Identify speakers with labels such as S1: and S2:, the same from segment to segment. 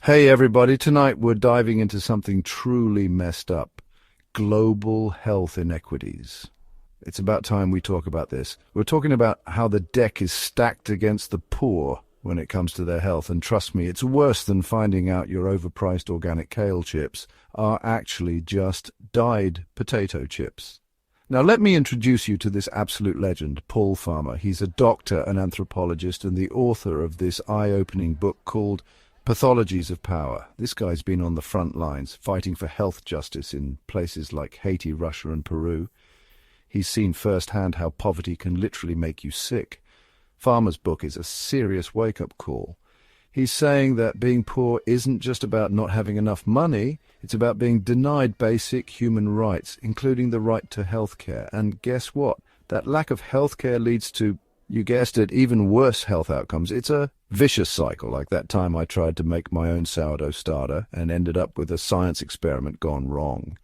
S1: Hey everybody, tonight we're diving into something truly messed up. Global health inequities. It's about time we talk about this. We're talking about how the deck is stacked against the poor when it comes to their health, and trust me, it's worse than finding out your overpriced organic kale chips are actually just dyed potato chips. Now let me introduce you to this absolute legend, Paul Farmer. He's a doctor, an anthropologist, and the author of this eye-opening book called Pathologies of Power. This guy's been on the front lines, fighting for health justice in places like Haiti, Russia, and Peru. He's seen firsthand how poverty can literally make you sick. Farmer's book is a serious wake-up call. He's saying that being poor isn't just about not having enough money, it's about being denied basic human rights, including the right to health care. And guess what? That lack of health care leads to, you guessed it, even worse health outcomes. It's a vicious cycle, like that time I tried to make my own sourdough starter and ended up with a science experiment gone wrong.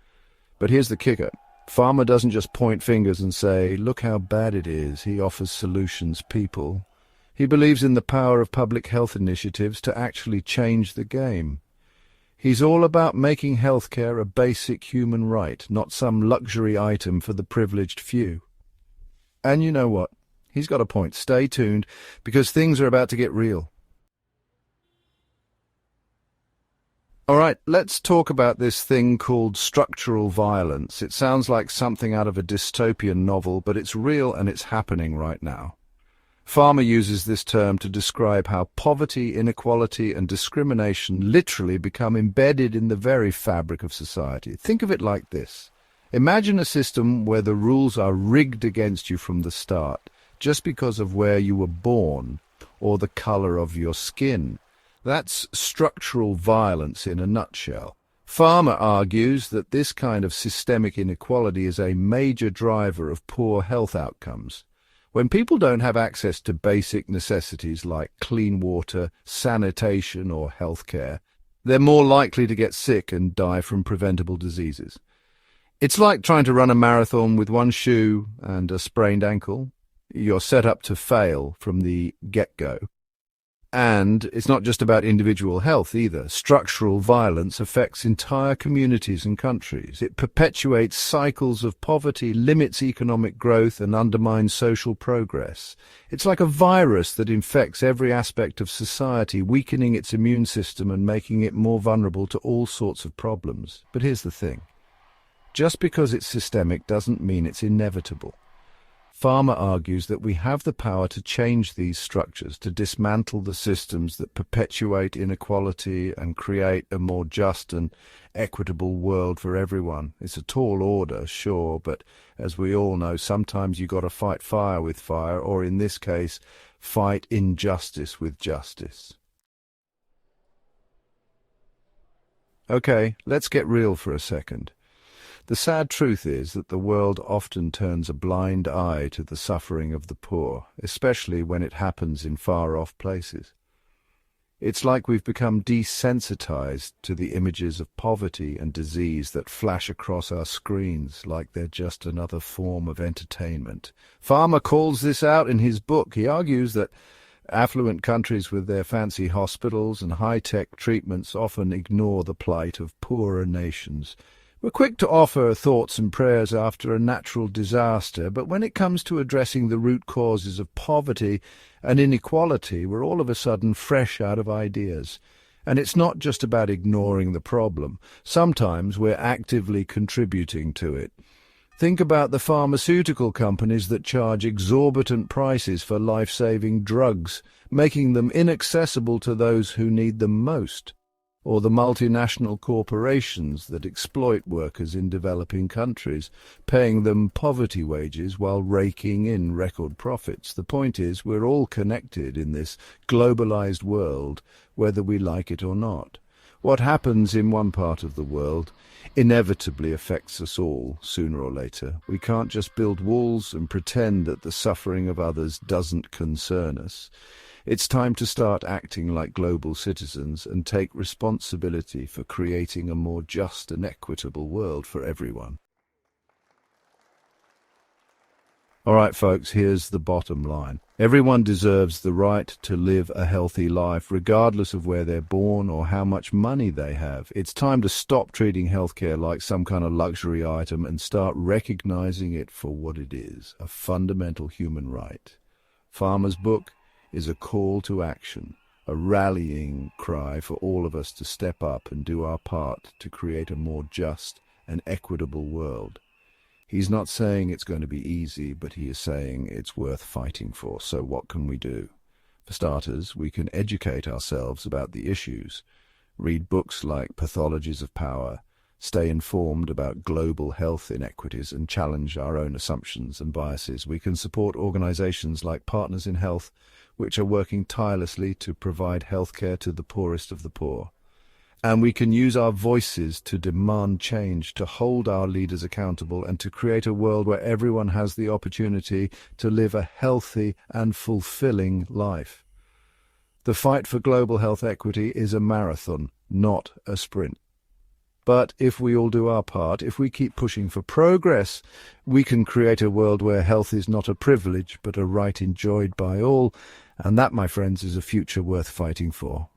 S1: But here's the kicker. Farmer doesn't just point fingers and say, look how bad it is. He offers solutions, people. He believes in the power of public health initiatives to actually change the game. He's all about making healthcare a basic human right, not some luxury item for the privileged few. And you know what? He's got a point. Stay tuned, because things are about to get real. All right, let's talk about this thing called structural violence. It sounds like something out of a dystopian novel, but it's real and it's happening right now. Farmer uses this term to describe how poverty, inequality, and discrimination literally become embedded in the very fabric of society. Think of it like this. Imagine a system where the rules are rigged against you from the start, just because of where you were born or the color of your skin. That's structural violence in a nutshell. Farmer argues that this kind of systemic inequality is a major driver of poor health outcomes. When people don't have access to basic necessities like clean water, sanitation, or healthcare, they're more likely to get sick and die from preventable diseases. It's like trying to run a marathon with one shoe and a sprained ankle. You're set up to fail from the get-go. And it's not just about individual health either. Structural violence affects entire communities and countries. It perpetuates cycles of poverty, limits economic growth, and undermines social progress. It's like a virus that infects every aspect of society, weakening its immune system and making it more vulnerable to all sorts of problems. But here's the thing. Just because it's systemic doesn't mean it's inevitable. Farmer argues that we have the power to change these structures, to dismantle the systems that perpetuate inequality and create a more just and equitable world for everyone. It's a tall order, sure, but as we all know, sometimes you got to fight fire with fire, or in this case, fight injustice with justice. Okay, let's get real for a second. The sad truth is that the world often turns a blind eye to the suffering of the poor, especially when it happens in far-off places. It's like we've become desensitized to the images of poverty and disease that flash across our screens like they're just another form of entertainment. Farmer calls this out in his book. He argues that affluent countries with their fancy hospitals and high-tech treatments often ignore the plight of poorer nations. We're quick to offer thoughts and prayers after a natural disaster, but when it comes to addressing the root causes of poverty and inequality, we're all of a sudden fresh out of ideas. And it's not just about ignoring the problem. Sometimes we're actively contributing to it. Think about the pharmaceutical companies that charge exorbitant prices for life-saving drugs, making them inaccessible to those who need them most. Or the multinational corporations that exploit workers in developing countries, paying them poverty wages while raking in record profits. The point is, we're all connected in this globalized world, whether we like it or not. What happens in one part of the world inevitably affects us all, sooner or later. We can't just build walls and pretend that the suffering of others doesn't concern us. It's time to start acting like global citizens and take responsibility for creating a more just and equitable world for everyone. All right, folks, here's the bottom line. Everyone deserves the right to live a healthy life, regardless of where they're born or how much money they have. It's time to stop treating healthcare like some kind of luxury item and start recognizing it for what it is, a fundamental human right. Farmer's book is a call to action, a rallying cry for all of us to step up and do our part to create a more just and equitable world. He's not saying it's going to be easy, but he is saying it's worth fighting for. So what can we do? For starters, we can educate ourselves about the issues, read books like Pathologies of Power, stay informed about global health inequities, and challenge our own assumptions and biases. We can support organizations like Partners in Health, which are working tirelessly to provide healthcare to the poorest of the poor. And we can use our voices to demand change, to hold our leaders accountable, and to create a world where everyone has the opportunity to live a healthy and fulfilling life. The fight for global health equity is a marathon, not a sprint. But if we all do our part, if we keep pushing for progress, we can create a world where health is not a privilege, but a right enjoyed by all. And that, my friends, is a future worth fighting for.